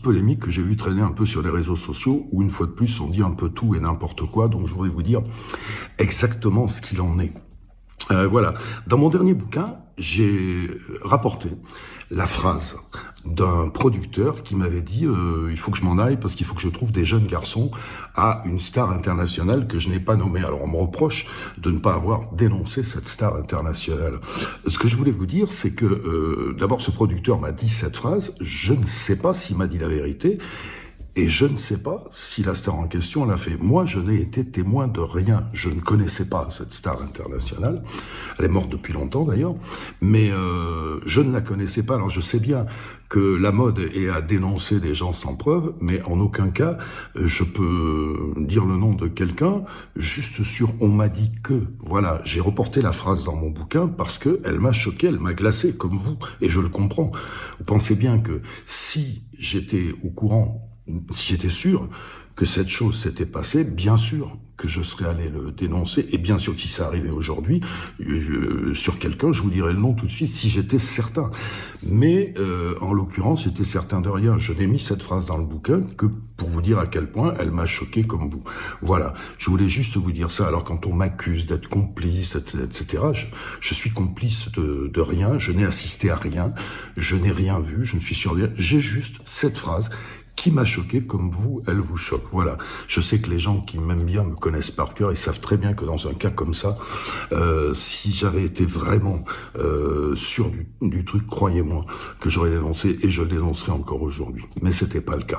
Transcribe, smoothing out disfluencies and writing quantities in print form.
petite polémique que j'ai vu traîner un peu sur les réseaux sociaux, où une fois de plus, on dit un peu tout et n'importe quoi, donc je voudrais vous dire exactement ce qu'il en est. Voilà. Dans mon dernier bouquin, j'ai rapporté la phrase d'un producteur qui m'avait dit il faut que je m'en aille parce qu'il faut que je trouve des jeunes garçons à une star internationale que je n'ai pas nommée. Alors on me reproche de ne pas avoir dénoncé cette star internationale. Ce que je voulais vous dire, c'est que d'abord ce producteur m'a dit cette phrase, je ne sais pas s'il m'a dit la vérité, et je ne sais pas si la star en question l'a fait. Moi, je n'ai été témoin de rien. Je ne connaissais pas cette star internationale. Elle est morte depuis longtemps d'ailleurs. Mais je ne la connaissais pas. Alors je sais bien que la mode est à dénoncer des gens sans preuve, mais en aucun cas je peux dire le nom de quelqu'un juste sur « on m'a dit que ». Voilà, j'ai reporté la phrase dans mon bouquin parce qu'elle m'a choqué, elle m'a glacé comme vous, et je le comprends. Vous pensez bien que si j'étais au courant, si j'étais sûr que cette chose s'était passée, bien sûr que je serais allé le dénoncer, et bien sûr que si ça arrivait aujourd'hui, sur quelqu'un, je vous dirais le nom tout de suite si j'étais certain. Mais en l'occurrence, j'étais certain de rien. Je n'ai mis cette phrase dans le bouquin que pour vous dire à quel point elle m'a choqué comme vous. Voilà, je voulais juste vous dire ça. Alors quand on m'accuse d'être complice, etc., je suis complice de rien, je n'ai assisté à rien, je n'ai rien vu, je ne suis sûr de rien. J'ai juste cette phrase qui m'a choqué comme vous, elle vous choque. Voilà. Je sais que les gens qui m'aiment bien me connaissent par cœur et savent très bien que dans un cas comme ça, si j'avais été vraiment sûr du truc, croyez-moi que j'aurais dénoncé et je le dénoncerai encore aujourd'hui. Mais c'était pas le cas.